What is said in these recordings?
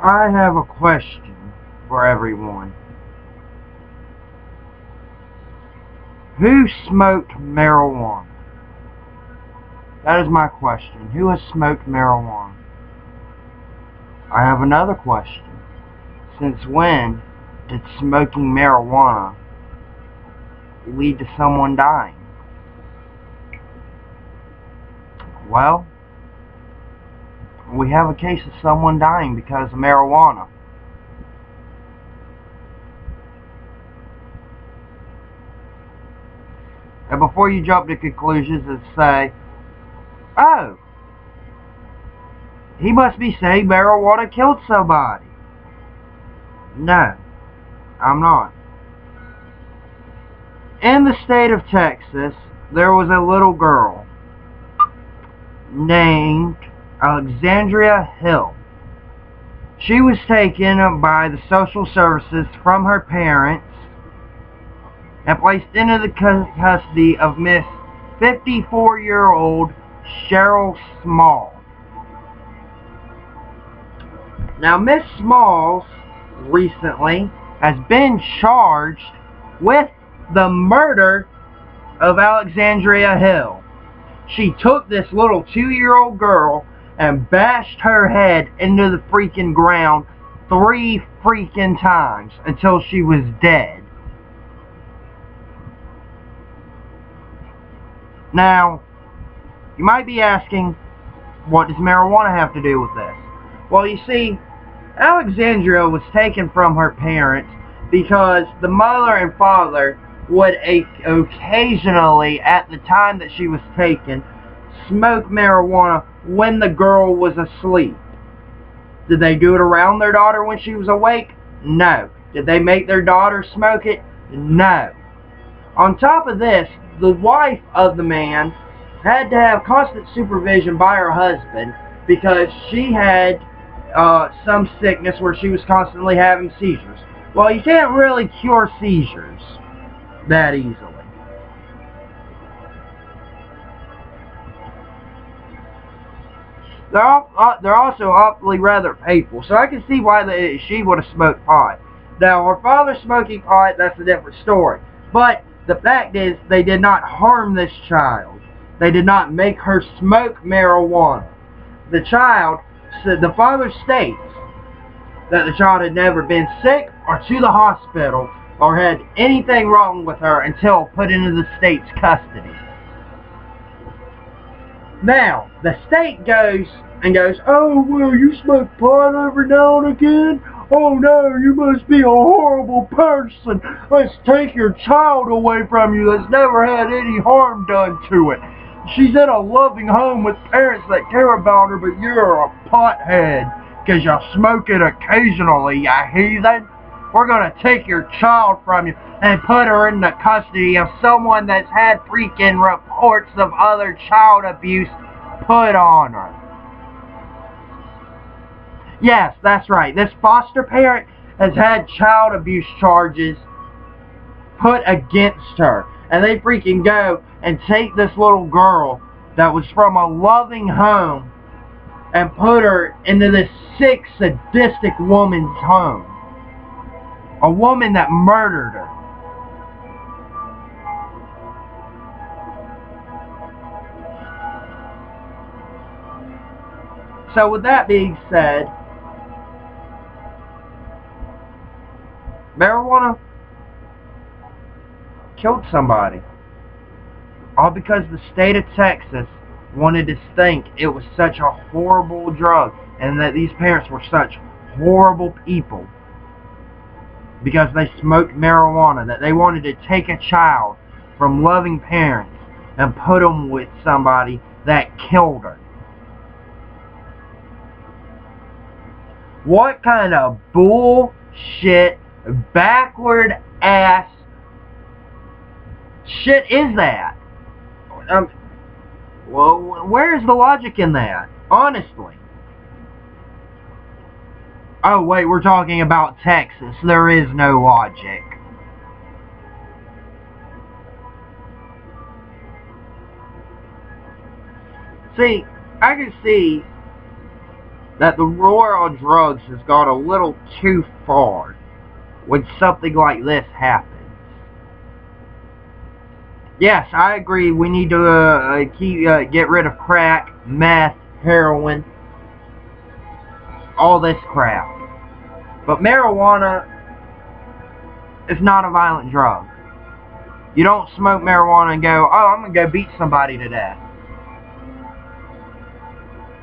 I have a question for everyone. Who smoked marijuana? That is my question. Who has smoked marijuana? I have another question. Since when did smoking marijuana lead to someone dying? Well, we have a case of someone dying because of marijuana. And before you jump to conclusions and say, oh, he must be saying marijuana killed somebody. No, I'm not. In the state of Texas, there was a little girl named Alexandria Hill. She was taken by the social services from her parents and placed into the custody of Miss 54-year-old Cheryl Small. Now, Miss Smalls recently has been charged with the murder of Alexandria Hill. She took this little 2-year-old girl and bashed her head into the freaking ground 3 freaking times until she was dead. Now, you might be asking, what does marijuana have to do with this? Well, you see, Alexandria was taken from her parents because the mother and father would occasionally, at the time that she was taken, smoke marijuana when the girl was asleep. Did they do it around their daughter when she was awake? No. Did they make their daughter smoke it? No. On top of this, the wife of the man had to have constant supervision by her husband because she had some sickness where she was constantly having seizures. Well, you can't really cure seizures that easily. They're also awfully rather painful, so I can see why she would have smoked pot. Now, her father smoking pot, that's a different story. But the fact is, they did not harm this child. They did not make her smoke marijuana. The father states that the child had never been sick or to the hospital or had anything wrong with her until put into the state's custody. Now, the state goes, oh, well, you smoke pot every now and again? Oh, no, you must be a horrible person. Let's take your child away from you that's never had any harm done to it. She's in a loving home with parents that care about her, but you're a pothead because you smoke it occasionally, you heathen. We're going to take your child from you and put her in the custody of someone that's had freaking reports of other child abuse put on her. Yes, that's right. This foster parent has had child abuse charges put against her. And they freaking go and take this little girl that was from a loving home and put her into this sick, sadistic woman's home. A woman that murdered her. So with that being said, marijuana killed somebody. All because the state of Texas wanted to think it was such a horrible drug and that these parents were such horrible people because they smoked marijuana, that they wanted to take a child from loving parents and put them with somebody that killed her. What kind of bullshit, backward ass shit is that? Well, where's the logic in that? Honestly. Oh, wait, we're talking about Texas. There is no logic. See, I can see that the war on drugs has gone a little too far when something like this happens. Yes, I agree. We need to get rid of crack, meth, heroin, all this crap. But marijuana is not a violent drug. You don't smoke marijuana and go, oh, I'm going to go beat somebody to death.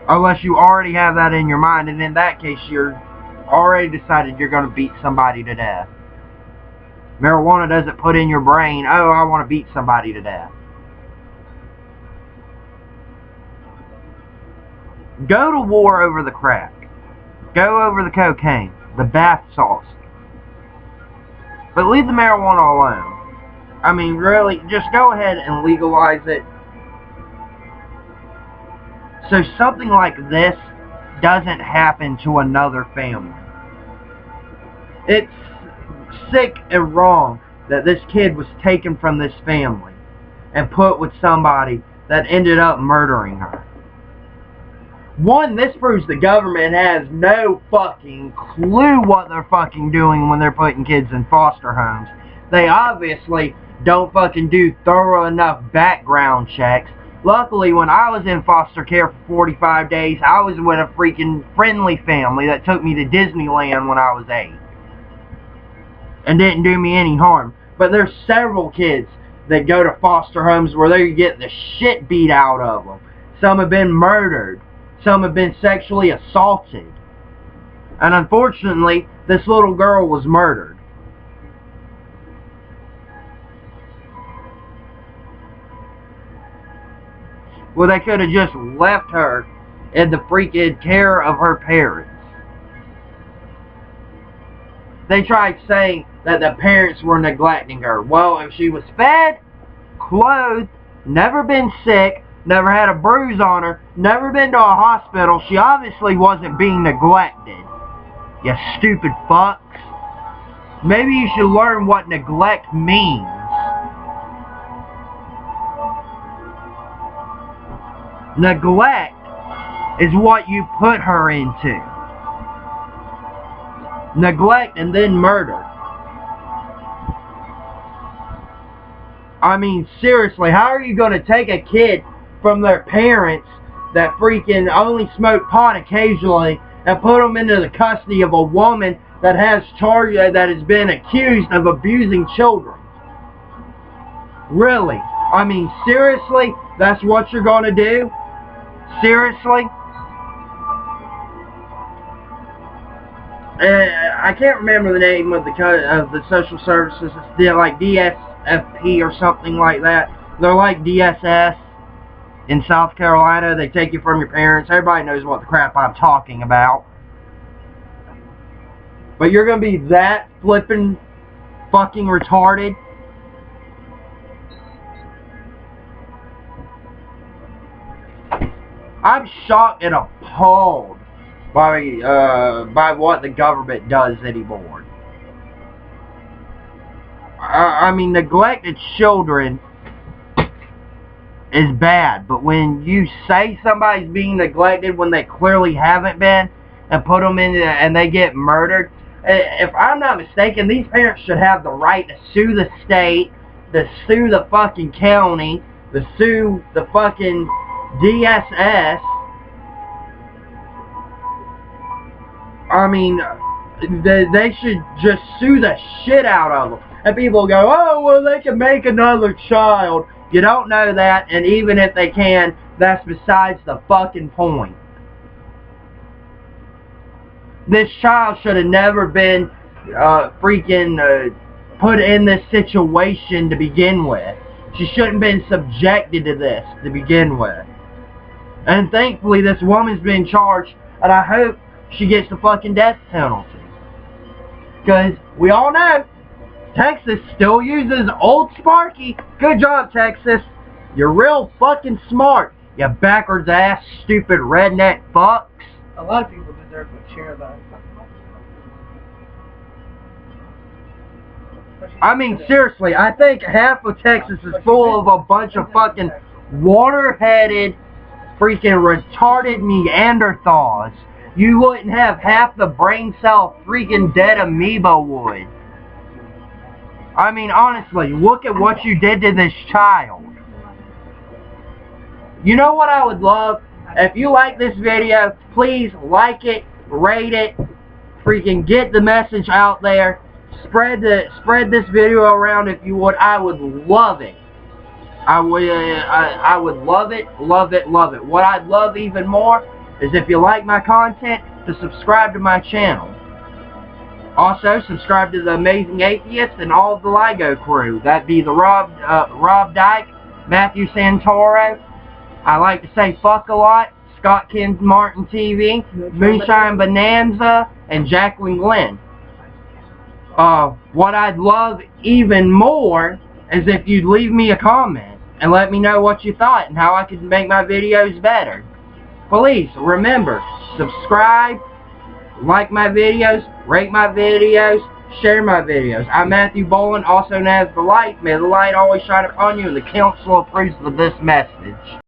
Unless you already have that in your mind, and in that case, you're already decided you're going to beat somebody to death. Marijuana doesn't put in your brain, oh, I want to beat somebody to death. Go to war over the crack. Go over the cocaine, the bath salts. But leave the marijuana alone. I mean, really, just go ahead and legalize it. So something like this doesn't happen to another family. It's sick and wrong that this kid was taken from this family and put with somebody that ended up murdering her. One, this proves the government has no fucking clue what they're fucking doing when they're putting kids in foster homes. They obviously don't fucking do thorough enough background checks. Luckily, when I was in foster care for 45 days, I was with a freaking friendly family that took me to Disneyland when I was 8. And didn't do me any harm. But there's several kids that go to foster homes where they get the shit beat out of them. Some have been murdered. Some have been sexually assaulted. And unfortunately, this little girl was murdered. Well, they could have just left her in the freaking care of her parents. They tried saying that the parents were neglecting her. Well, if she was fed, clothed, never been sick, never had a bruise on her, never been to a hospital, she obviously wasn't being neglected. You stupid fucks. Maybe you should learn what neglect means. Neglect is what you put her into. Neglect and then murder. I mean, seriously, how are you going to take a kid from their parents that freaking only smoke pot occasionally and put them into the custody of a woman that has has been accused of abusing children? Really? I mean, seriously? That's what you're going to do? Seriously? I can't remember the name of the social services. They're like DSFP or something like that. They're like DSS in South Carolina. They take you from your parents. Everybody knows what the crap I'm talking about. But you're going to be that flippin' fucking retarded? I'm shocked and appalled by what the government does anymore. I mean, neglected children is bad, but when you say somebody's being neglected when they clearly haven't been, and put them in and they get murdered, if I'm not mistaken, these parents should have the right to sue the state, to sue the fucking county, to sue the fucking DSS. I mean, they should just sue the shit out of them. And people go, oh, well, they can make another child. You don't know that, and even if they can, that's besides the fucking point. This child should have never been put in this situation to begin with. She shouldn't have been subjected to this to begin with. And thankfully, this woman's been charged, and I hope she gets the fucking death penalty. Because we all know Texas still uses Old Sparky. Good job, Texas. You're real fucking smart, you backwards ass, stupid redneck fucks. A lot of people deserve to share that. I mean, seriously, I think half of Texas is full of a bunch of fucking water-headed, freaking retarded Neanderthals you wouldn't have half the brain cell freaking dead amoeba would. I mean, honestly, look at what you did to this child. You know what I would love? If you like this video, please like it, rate it, freaking get the message out there. Spread this video around if you would. I would love it. I would love it, love it, love it. What I'd love even more is if you like my content, to subscribe to my channel. Also, subscribe to the Amazing Atheist and all of the LIGO crew. That'd be the Rob Dyke, Matthew Santoro. I like to say fuck a lot. Scott Kins Martin TV, Moonshine Bonanza, and Jacqueline Glenn. What I'd love even more is if you'd leave me a comment and let me know what you thought and how I could make my videos better. Please remember, subscribe, like my videos, rate my videos, share my videos. I'm Matthew Boland, also known as The Light. May the light always shine upon you, and the council approves of this message.